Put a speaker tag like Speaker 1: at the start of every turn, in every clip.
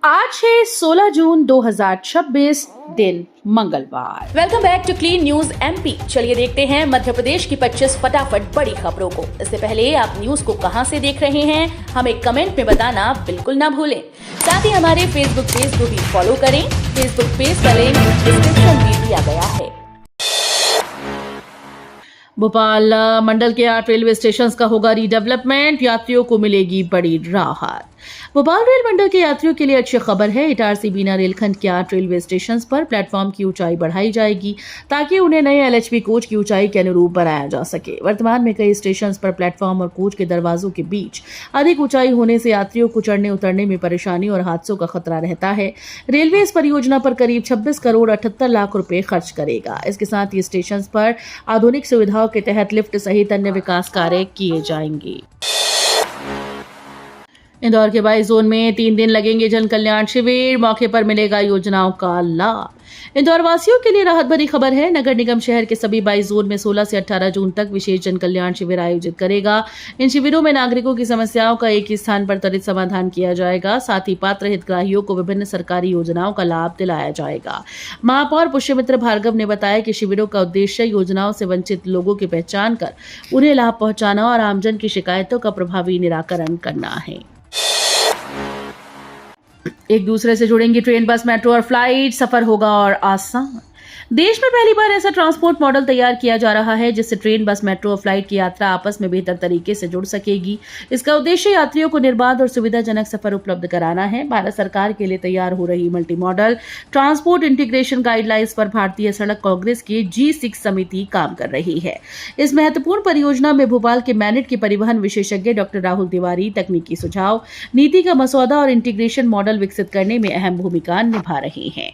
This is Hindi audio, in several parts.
Speaker 1: आज है 16 जून 2026 दिन मंगलवार।
Speaker 2: Welcome back to clean news MP. चलिए देखते हैं मध्य प्रदेश की 25 फटाफट बड़ी खबरों को। इससे पहले आप न्यूज को कहां से देख रहे हैं हमें कमेंट में बताना बिल्कुल ना भूलें। साथ ही हमारे फेसबुक पेज को भी फॉलो करें। फेसबुक पेज का लिंक डिस्क्रिप्शन में दिया गया है।
Speaker 1: भोपाल मंडल के 8 रेलवे स्टेशन का होगा रीडेवलपमेंट, यात्रियों को मिलेगी बड़ी राहत। भोपाल रेल मंडल के यात्रियों के लिए अच्छी खबर है। इटारसी बीना रेलखंड के 8 रेलवे स्टेशन पर प्लेटफॉर्म की ऊंचाई बढ़ाई जाएगी ताकि उन्हें नए एलएचबी कोच की ऊंचाई के अनुरूप बनाया जा सके। वर्तमान में कई स्टेशन पर प्लेटफॉर्म और कोच के दरवाजों के बीच अधिक ऊंचाई होने से यात्रियों को चढ़ने उतरने में परेशानी और हादसों का खतरा रहता है। रेलवे इस परियोजना पर करीब 26 करोड़ 78 लाख रुपए खर्च करेगा। इसके साथ ही स्टेशन पर आधुनिक सुविधाओं के तहत लिफ्ट सहित अन्य विकास कार्य किए जाएंगे। इंदौर के 22 जोन में 3 दिन लगेंगे जन कल्याण शिविर, मौके पर मिलेगा योजनाओं का लाभ। इंदौर वासियों के लिए राहत भरी खबर है। नगर निगम शहर के सभी 22 जोन में 16 से 18 जून तक विशेष जन कल्याण शिविर आयोजित करेगा। इन शिविरों में नागरिकों की समस्याओं का एक ही स्थान पर त्वरित समाधान किया जाएगा। साथ ही पात्र हितग्राहियों को विभिन्न सरकारी योजनाओं का लाभ दिलाया जाएगा। महापौर पुष्यमित्र भार्गव ने बताया कि शिविरों का उद्देश्य योजनाओं से वंचित लोगों की पहचान कर उन्हें लाभ पहुंचाना और आमजन की शिकायतों का प्रभावी निराकरण करना है। एक दूसरे से जुड़ेंगी ट्रेन, बस, मेट्रो और फ्लाइट, सफर होगा और आसान। देश में पहली बार ऐसा ट्रांसपोर्ट मॉडल तैयार किया जा रहा है जिससे ट्रेन, बस, मेट्रो और फ्लाइट की यात्रा आपस में बेहतर तरीके से जुड़ सकेगी। इसका उद्देश्य यात्रियों को निर्बाध और सुविधाजनक सफर उपलब्ध कराना है। भारत सरकार के लिए तैयार हो रही multi modal transport integration guidelines पर भारतीय सड़क कांग्रेस की G6 समिति काम कर रही है। इस महत्वपूर्ण परियोजना में भोपाल के मैनेट के परिवहन विशेषज्ञ डॉक्टर राहुल तिवारी तकनीकी सुझाव, नीति का मसौदा और इंटीग्रेशन मॉडल विकसित करने में अहम भूमिका निभा रहे हैं।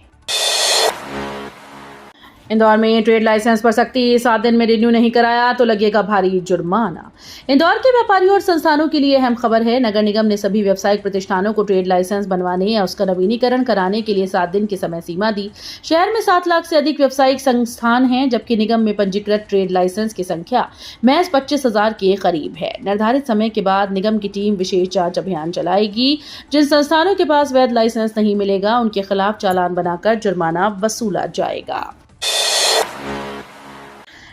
Speaker 1: इंदौर में ट्रेड लाइसेंस पर सख्ती, 7 दिन में रिन्यू नहीं कराया तो लगेगा भारी जुर्माना। इंदौर के व्यापारियों और संस्थानों के लिए अहम खबर है। नगर निगम ने सभी व्यावसायिक प्रतिष्ठानों को ट्रेड लाइसेंस बनवाने या उसका नवीनीकरण कराने के लिए 7 दिन की समय सीमा दी। शहर में 7 लाख से अधिक व्यावसायिक संस्थान हैं, जबकि निगम में पंजीकृत ट्रेड लाइसेंस की संख्या महज 25,000 के करीब है। निर्धारित समय के बाद निगम की टीम विशेष जांच अभियान चलाएगी। जिन संस्थानों के पास वैध लाइसेंस नहीं मिलेगा उनके खिलाफ चालान बनाकर जुर्माना वसूला जाएगा।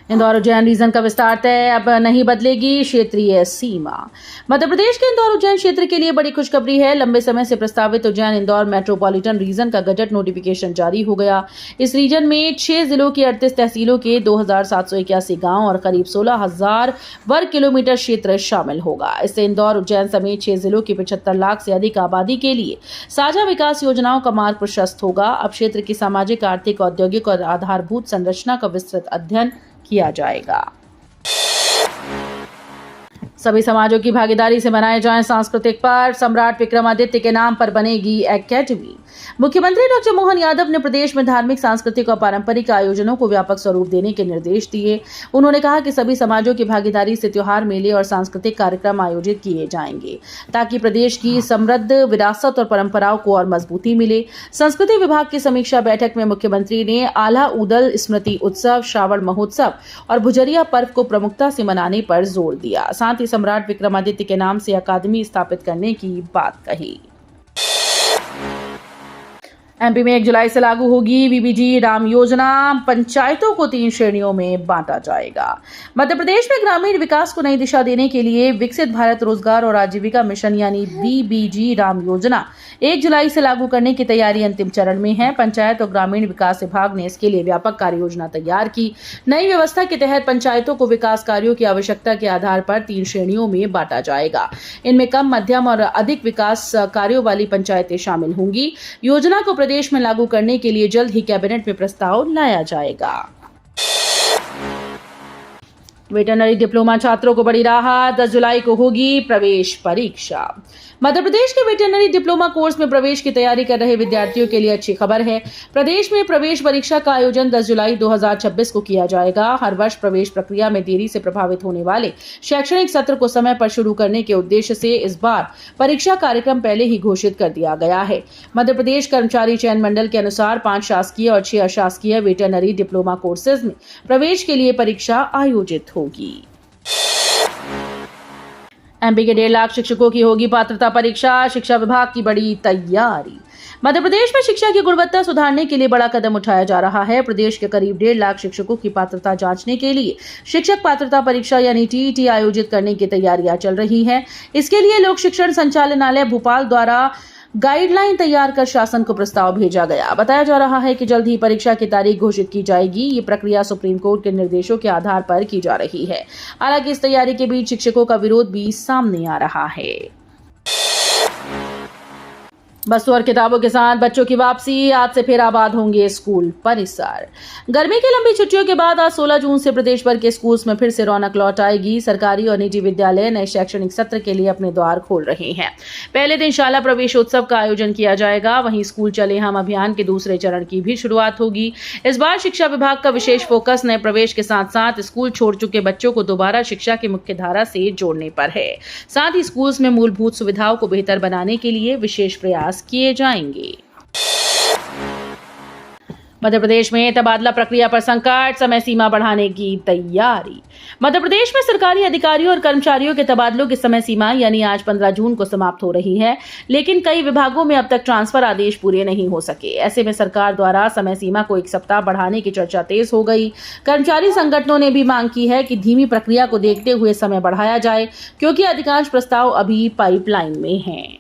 Speaker 1: इंदौर उज्जैन रीजन का विस्तार तय, अब नहीं बदलेगी क्षेत्रीय सीमा। मध्य प्रदेश के इंदौर उज्जैन क्षेत्र के लिए बड़ी खुशखबरी है। लंबे समय से प्रस्तावित उज्जैन इंदौर मेट्रोपॉलिटन रीजन का गजट नोटिफिकेशन जारी हो गया। इस रीजन में 6 जिलों की 38 तहसीलों के 2,781 गांव और करीब 16,000 वर्ग किलोमीटर क्षेत्र शामिल होगा। इससे इंदौर उज्जैन समेत 6 जिलों की 75 लाख से अधिक आबादी के लिए साझा विकास योजनाओं का मार्ग प्रशस्त होगा। अब क्षेत्र की सामाजिक, आर्थिक, औद्योगिक और आधारभूत संरचना का विस्तृत अध्ययन किया जाएगा। सभी समाजों की भागीदारी से मनाए जाएं सांस्कृतिक पर्व। सम्राट विक्रमादित्य के नाम पर बनेगी एकेडमी। मुख्यमंत्री डॉक्टर मोहन यादव ने प्रदेश में धार्मिक, सांस्कृतिक और पारंपरिक आयोजनों को व्यापक स्वरूप देने के निर्देश दिए। उन्होंने कहा कि सभी समाजों की भागीदारी से त्योहार, मेले और सांस्कृतिक कार्यक्रम आयोजित किए जाएंगे ताकि प्रदेश की समृद्ध विरासत और परंपराओं को और मजबूती मिले। संस्कृति विभाग की समीक्षा बैठक में मुख्यमंत्री ने आल्हा ऊदल स्मृति उत्सव, श्रावण महोत्सव और भुजरिया पर्व को प्रमुखता से मनाने पर जोर दिया। साथ ही सम्राट विक्रमादित्य के नाम से अकादमी स्थापित करने की बात कही। एमपी में 1 जुलाई से लागू होगी वीबीजी राम योजना। पंचायतों को 3 श्रेणियों में बांटा जाएगा। मध्य प्रदेश में ग्रामीण विकास को नई दिशा देने के लिए विकसित भारत रोजगार और आजीविका मिशन यानी वीबीजी राम योजना 1 जुलाई से लागू करने की तैयारी अंतिम चरण में है। पंचायत और ग्रामीण विकास विभाग ने इसके लिए व्यापक कार्य योजना तैयार की। नई व्यवस्था के तहत पंचायतों को विकास कार्यों की आवश्यकता के आधार पर 3 श्रेणियों में बांटा जाएगा। इनमें कम, मध्यम और अधिक विकास कार्यों वाली पंचायतें शामिल होंगी। योजना को प्रदेश में लागू करने के लिए जल्द ही कैबिनेट में प्रस्ताव लाया जाएगा। वेटरनरी डिप्लोमा छात्रों को बड़ी राहत, 10 जुलाई को होगी प्रवेश परीक्षा। मध्य प्रदेश के वेटरनरी डिप्लोमा कोर्स में प्रवेश की तैयारी कर रहे विद्यार्थियों के लिए अच्छी खबर है। प्रदेश में प्रवेश परीक्षा का आयोजन 10 जुलाई 2026 को किया जाएगा। हर वर्ष प्रवेश प्रक्रिया में देरी से प्रभावित होने वाले शैक्षणिक सत्र को समय पर शुरू करने के उद्देश्य से इस बार परीक्षा कार्यक्रम पहले ही घोषित कर दिया गया है। मध्य प्रदेश कर्मचारी चयन मंडल के अनुसार 5 शासकीय और 6 अशासकीय वेटरनरी डिप्लोमा कोर्सेज में प्रवेश के लिए परीक्षा आयोजित होगी। एमपी के 1.5 लाख शिक्षकों की होगी पात्रता परीक्षा, शिक्षा विभाग की बड़ी तैयारी। मध्य प्रदेश में शिक्षा की गुणवत्ता सुधारने के लिए बड़ा कदम उठाया जा रहा है। प्रदेश के करीब 1.5 लाख शिक्षकों की पात्रता जांचने के लिए शिक्षक पात्रता परीक्षा यानी टीईटी आयोजित करने की तैयारियां चल रही है। इसके लिए लोक शिक्षण संचालनालय भोपाल द्वारा गाइडलाइन तैयार कर शासन को प्रस्ताव भेजा गया। बताया जा रहा है कि जल्द ही परीक्षा की तारीख घोषित की जाएगी। ये प्रक्रिया सुप्रीम कोर्ट के निर्देशों के आधार पर की जा रही है। हालांकि इस तैयारी के बीच शिक्षकों का विरोध भी सामने आ रहा है। बसों और किताबों के साथ बच्चों की वापसी, आज से फिर आबाद होंगे स्कूल परिसर। गर्मी की लंबी छुट्टियों के बाद आज 16 जून से प्रदेश भर के स्कूल्स में फिर से रौनक लौट आएगी। सरकारी और निजी विद्यालय नए शैक्षणिक सत्र के लिए अपने द्वार खोल रहे हैं। पहले दिन शाला प्रवेशोत्सव का आयोजन किया जाएगा। वहीं स्कूल चले हम अभियान के दूसरे चरण की भी शुरुआत होगी। इस बार शिक्षा विभाग का विशेष फोकस नए प्रवेश के साथ साथ स्कूल छोड़ चुके बच्चों को दोबारा शिक्षा की मुख्य धारा से जोड़ने पर है। साथ ही स्कूल्स में मूलभूत सुविधाओं को बेहतर बनाने के लिए विशेष प्रयास किए जाएंगे। मध्य प्रदेश में तबादला प्रक्रिया पर संकट, समय सीमा बढ़ाने की तैयारी। मध्य प्रदेश में सरकारी अधिकारियों और कर्मचारियों के तबादलों की समय सीमा यानी आज 15 जून को समाप्त हो रही है, लेकिन कई विभागों में अब तक ट्रांसफर आदेश पूरे नहीं हो सके। ऐसे में सरकार द्वारा समय सीमा को 1 सप्ताह बढ़ाने की चर्चा तेज हो गई। कर्मचारी संगठनों ने भी मांग की है कि धीमी प्रक्रिया को देखते हुए समय बढ़ाया जाए, क्योंकि अधिकांश प्रस्ताव अभी पाइपलाइन में हैं।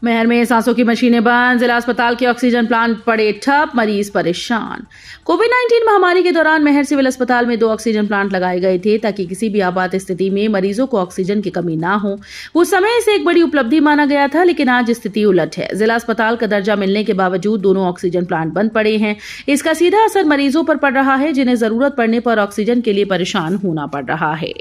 Speaker 1: महर में सांसों की मशीनें बंद, जिला अस्पताल के ऑक्सीजन प्लांट पड़े ठप, मरीज परेशान। कोविड-19 महामारी के दौरान महर सिविल अस्पताल में 2 ऑक्सीजन प्लांट लगाए गए थे ताकि किसी भी आपात स्थिति में मरीजों को ऑक्सीजन की कमी ना हो। उस समय इसे एक बड़ी उपलब्धि माना गया था, लेकिन आज स्थिति उलट है। जिला अस्पताल का दर्जा मिलने के बावजूद दोनों ऑक्सीजन प्लांट बंद पड़े हैं। इसका सीधा असर मरीजों पर पड़ रहा है, जिन्हें जरूरत पड़ने पर ऑक्सीजन के लिए परेशान होना पड़ रहा है।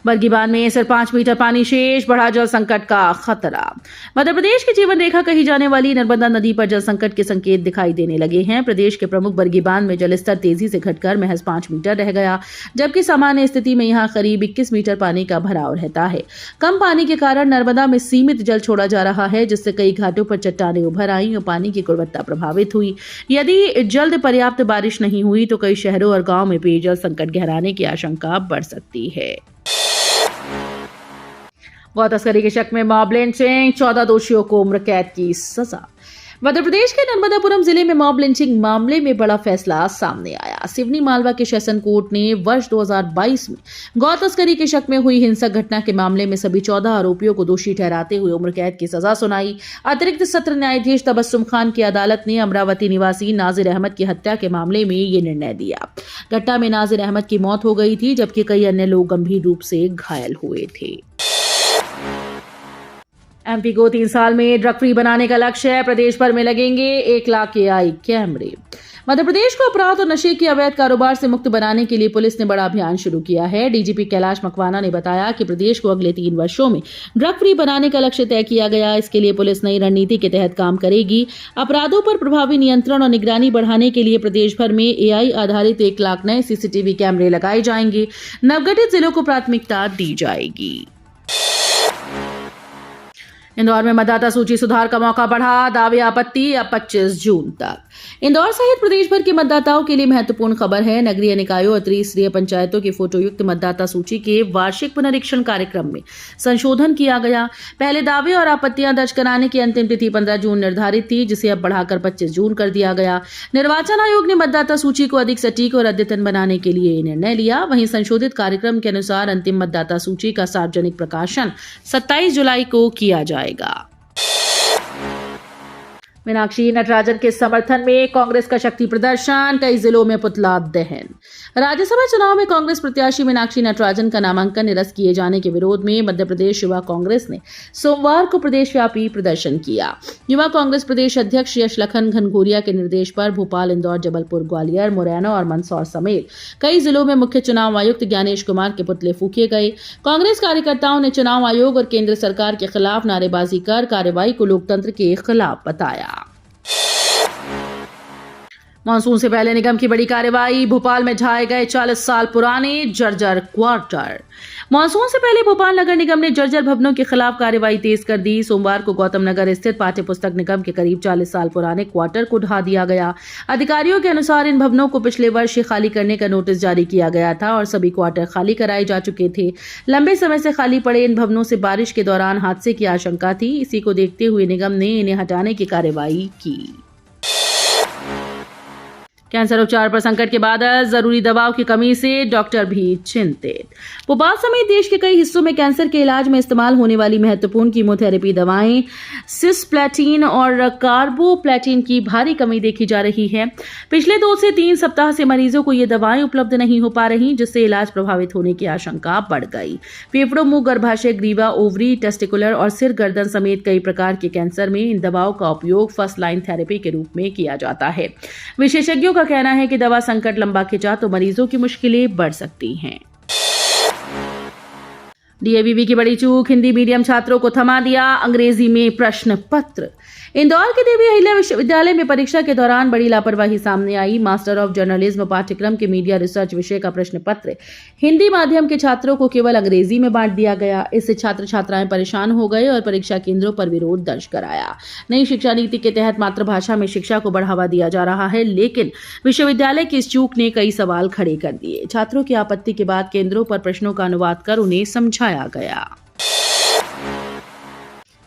Speaker 1: बरगी बांध में सिर्फ 5 मीटर पानी शेष, बढ़ा जल संकट का खतरा। मध्य प्रदेश की जीवन रेखा कही जाने वाली नर्मदा नदी पर जल संकट के संकेत दिखाई देने लगे हैं। प्रदेश के प्रमुख बरगी बांध में जलस्तर तेजी से घटकर महज 5 मीटर रह गया, जबकि सामान्य स्थिति में यहां करीब 21 मीटर पानी का भराव रहता है। कम पानी के कारण नर्मदा में सीमित जल छोड़ा जा रहा है, जिससे कई घाटों पर चट्टानें उभर आई और पानी की गुणवत्ता प्रभावित हुई। यदि जल्द पर्याप्त बारिश नहीं हुई तो कई शहरों और गाँव में पेयजल संकट गहराने की आशंका बढ़ सकती है। गौ तस्करी के शक में मॉब लिंचिंग, 14 दोषियों को उम्र कैद की सजा। मध्य प्रदेश के नर्मदापुरम जिले में मॉब लिंचिंग मामले में बड़ा फैसला सामने आया। सिवनी मालवा के सेशन कोर्ट ने वर्ष 2022 में गौ तस्करी के शक में हुई हिंसक घटना के मामले में सभी 14 आरोपियों को दोषी ठहराते हुए उम्र कैद की सजा सुनाई। अतिरिक्त सत्र न्यायाधीश तबस्सुम खान की अदालत ने अमरावती निवासी नाजिर अहमद की हत्या के मामले में ये निर्णय दिया। घटना में नाजिर अहमद की मौत हो गई थी, जबकि कई अन्य लोग गंभीर रूप से घायल हुए थे। एमपी को 3 साल में ड्रग फ्री बनाने का लक्ष्य है। प्रदेश भर में लगेंगे 1 लाख AI कैमरे। मध्य प्रदेश को अपराध और नशे के अवैध कारोबार से मुक्त बनाने के लिए पुलिस ने बड़ा अभियान शुरू किया है। डीजीपी कैलाश मकवाना ने बताया कि प्रदेश को अगले 3 वर्षों में ड्रग फ्री बनाने का लक्ष्य तय किया गया। इसके लिए पुलिस नई रणनीति के तहत काम करेगी। अपराधों पर प्रभावी नियंत्रण और निगरानी बढ़ाने के लिए प्रदेश भर में AI आधारित 1 लाख नए CCTV कैमरे लगाए जाएंगे। नवगठित जिलों को प्राथमिकता दी जाएगी। इंदौर में मतदाता सूची सुधार का मौका बढ़ा, दावे आपत्ति अब 25 जून तक। इंदौर सहित प्रदेश भर के मतदाताओं के लिए महत्वपूर्ण खबर है। नगरीय निकायों और त्रिस्तरीय पंचायतों की फोटोयुक्त मतदाता सूची के वार्षिक पुनरीक्षण कार्यक्रम में संशोधन किया गया। पहले दावे और आपत्तियां दर्ज कराने की अंतिम तिथि 15 जून निर्धारित थी, जिसे अब बढ़ाकर 25 जून कर दिया गया। निर्वाचन आयोग ने मतदाता सूची को अधिक सटीक और अद्यतन बनाने के लिए निर्णय लिया। वहीं संशोधित कार्यक्रम के अनुसार अंतिम मतदाता सूची का सार्वजनिक प्रकाशन 27 जुलाई को किया जाएगा। मीनाक्षी नटराजन के समर्थन में कांग्रेस का शक्ति प्रदर्शन, कई जिलों में पुतला दहन। राज्यसभा चुनाव में कांग्रेस प्रत्याशी मीनाक्षी नटराजन का नामांकन निरस्त किए जाने के विरोध में मध्य प्रदेश युवा कांग्रेस ने सोमवार को प्रदेशव्यापी प्रदर्शन किया। युवा कांग्रेस प्रदेश अध्यक्ष यश लखन घनघोरिया के निर्देश पर भोपाल, इंदौर, जबलपुर, ग्वालियर, मुरैना और मंदसौर समेत कई जिलों में मुख्य चुनाव आयुक्त ज्ञानेश कुमार के पुतले फूके गए। कांग्रेस कार्यकर्ताओं ने चुनाव आयोग और केंद्र सरकार के खिलाफ नारेबाजी कर कार्रवाई को लोकतंत्र के खिलाफ बताया। मानसून से पहले निगम की बड़ी कार्रवाई, भोपाल में ढाए गए 40 साल पुराने जर्जर क्वार्टर। मानसून से पहले भोपाल नगर निगम ने जर्जर भवनों के खिलाफ कार्रवाई तेज कर दी। सोमवार को गौतम नगर स्थित पाठ्य पुस्तक निगम के करीब 40 साल पुराने क्वार्टर को ढहा दिया गया। अधिकारियों के अनुसार इन भवनों को पिछले वर्ष ही खाली करने का नोटिस जारी किया गया था और सभी क्वार्टर खाली कराए जा चुके थे। लंबे समय से खाली पड़े इन भवनों से बारिश के दौरान हादसे की आशंका थी। इसी को देखते हुए निगम ने इन्हें हटाने की कार्रवाई की। कैंसर उपचार पर संकट के बाद जरूरी दवाओं की कमी से डॉक्टर भी चिंतित। भोपाल समेत देश के कई हिस्सों में कैंसर के इलाज में इस्तेमाल होने वाली महत्वपूर्ण कीमोथेरेपी दवाएं सिस्प्लेटिन और कार्बोप्लेटिन की भारी कमी देखी जा रही है। पिछले 2 से 3 सप्ताह से मरीजों को ये दवाएं उपलब्ध नहीं हो पा रही, जिससे इलाज प्रभावित होने की आशंका बढ़ गई। फेफड़ों, मुंह, गर्भाशय, ग्रीवा, ओवरी, टेस्टिकुलर और सिर गर्दन समेत कई प्रकार के कैंसर में इन दवाओं का उपयोग फर्स्ट लाइन थेरेपी के रूप में किया जाता है। विशेषज्ञों का कहना है कि दवा संकट लंबा खिंचा तो मरीजों की मुश्किलें बढ़ सकती हैं। डीएवीवी की बड़ी चूक, हिंदी मीडियम छात्रों को थमा दिया अंग्रेजी में प्रश्न पत्र। इंदौर के देवी अहिल्या विश्वविद्यालय में परीक्षा के दौरान बड़ी लापरवाही सामने आई। मास्टर ऑफ जर्नलिज्म पाठ्यक्रम के मीडिया रिसर्च विषय का प्रश्न पत्र हिंदी माध्यम के छात्रों को केवल अंग्रेजी में बांट दिया गया। इससे छात्र छात्राएं परेशान हो गए और परीक्षा केंद्रों पर विरोध दर्ज कराया। नई शिक्षा नीति के तहत मातृभाषा में शिक्षा को बढ़ावा दिया जा रहा है, लेकिन विश्वविद्यालय की इस चूक ने कई सवाल खड़े कर दिए। छात्रों की आपत्ति के बाद केंद्रों पर प्रश्नों का अनुवाद कर उन्हें समझाया गया।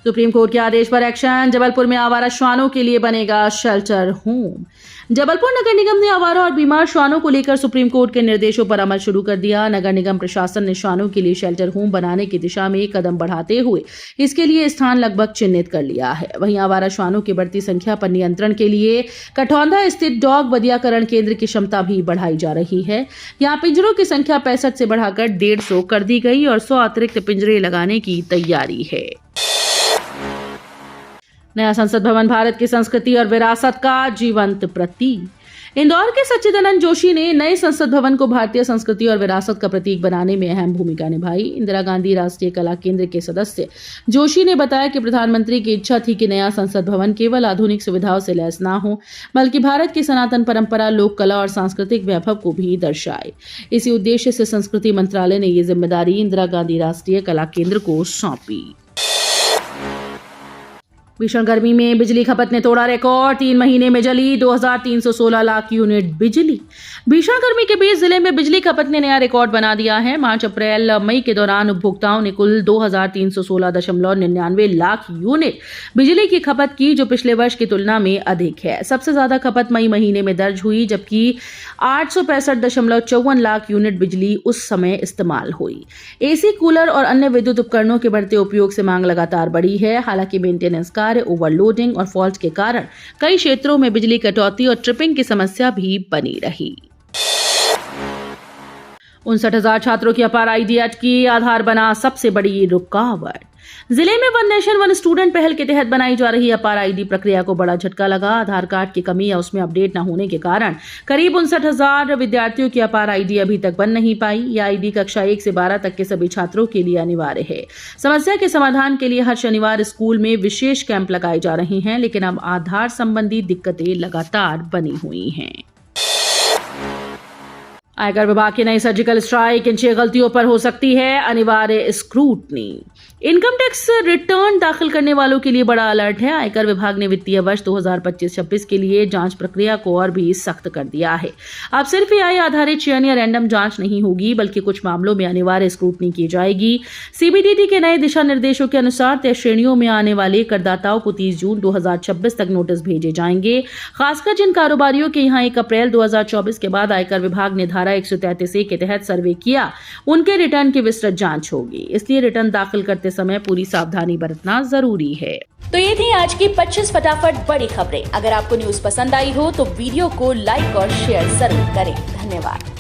Speaker 1: सुप्रीम कोर्ट के आदेश पर एक्शन, जबलपुर में आवारा श्वानों के लिए बनेगा शेल्टर होम। जबलपुर नगर निगम ने आवारा और बीमार श्वानों को लेकर सुप्रीम कोर्ट के निर्देशों पर अमल शुरू कर दिया। नगर निगम प्रशासन ने श्वानों के लिए शेल्टर होम बनाने की दिशा में एक कदम बढ़ाते हुए इसके लिए स्थान लगभग चिन्हित कर लिया है। वहीं आवारा श्वानों की बढ़ती संख्या पर नियंत्रण के लिए कठौंधा स्थित डॉग बदियाकरण केंद्र की क्षमता भी बढ़ाई जा रही है। यहाँ पिंजरों की संख्या 65 से बढ़ाकर 150 कर दी गई और 100 अतिरिक्त पिंजरे लगाने की तैयारी है। नया संसद भवन भारत की संस्कृति और विरासत का जीवंत प्रतीक। इंदौर के सच्चिदानंद जोशी ने नए संसद भवन को भारतीय संस्कृति और विरासत का प्रतीक बनाने में अहम भूमिका निभाई। इंदिरा गांधी राष्ट्रीय कला केंद्र के सदस्य जोशी ने बताया कि प्रधानमंत्री की इच्छा थी कि नया संसद भवन केवल आधुनिक सुविधाओं से लैस ना हो, बल्कि भारत की सनातन परंपरा, लोक कला और सांस्कृतिक वैभव को भी दर्शाए। इसी उद्देश्य से संस्कृति मंत्रालय ने ये जिम्मेदारी इंदिरा गांधी राष्ट्रीय कला केंद्र को सौंपी। भीषण गर्मी में बिजली खपत ने तोड़ा रिकॉर्ड, 3 महीने में जली 2316 लाख यूनिट बिजली। भीषण गर्मी के बीच जिले में बिजली खपत ने नया रिकॉर्ड बना दिया है। मार्च, अप्रैल, मई के दौरान उपभोक्ताओं ने कुल 2316.99 लाख यूनिट बिजली की खपत की, जो पिछले वर्ष की तुलना में अधिक है। सबसे ज्यादा खपत मई महीने में दर्ज हुई, जबकि 865.54 लाख यूनिट बिजली उस समय इस्तेमाल हुई। एसी, कूलर और अन्य विद्युत उपकरणों के बढ़ते उपयोग से मांग लगातार बढ़ी है। हालांकि मेंटेनेंस कार्य, ओवरलोडिंग और फॉल्ट के कारण कई क्षेत्रों में बिजली कटौती और ट्रिपिंग की समस्या भी बनी रही। 59,000 छात्रों की अपार आईडी अटकी, आधार बना सबसे बड़ी रुकावट। जिले में वन नेशन वन स्टूडेंट पहल के तहत बनाई जा रही अपार आईडी प्रक्रिया को बड़ा झटका लगा। आधार कार्ड की कमी या उसमें अपडेट न होने के कारण करीब 59,000 विद्यार्थियों की अपार आईडी अभी तक बन नहीं पाई। यह आईडी कक्षा 1 से 12 तक के सभी छात्रों के लिए अनिवार्य है। समस्या के समाधान के लिए हर शनिवार स्कूल में विशेष कैंप लगाए जा रहे हैं, लेकिन अब आधार संबंधी दिक्कतें लगातार बनी हुई हैं। आयकर विभाग की नई सर्जिकल स्ट्राइक, इन 6 गलतियों पर हो सकती है अनिवार्य स्क्रूटनी। इनकम टैक्स रिटर्न दाखिल करने वालों के लिए बड़ा अलर्ट है। आयकर विभाग ने वित्तीय वर्ष 2025-26 के लिए जांच प्रक्रिया को और भी सख्त कर दिया है। अब सिर्फ एआई आधारित चयन या रैंडम जांच नहीं होगी, बल्कि कुछ मामलों में अनिवार्य स्क्रूटनी की जाएगी। सीबीडीटी के नए दिशा निर्देशों के अनुसार तय श्रेणियों में आने वाले करदाताओं को 30 जून 2026 तक नोटिस भेजे जाएंगे। खासकर जिन कारोबारियों के यहाँ 1 अप्रैल 2024 के बाद आयकर विभाग ने धारा 133A के तहत सर्वे किया, उनके रिटर्न की विस्तृत जांच होगी। इसलिए रिटर्न दाखिल करते समय पूरी सावधानी बरतना जरूरी है।
Speaker 2: तो ये थी आज की 25 फटाफट बड़ी खबरें। अगर आपको न्यूज पसंद आई हो तो वीडियो को लाइक और शेयर जरूर करें। धन्यवाद।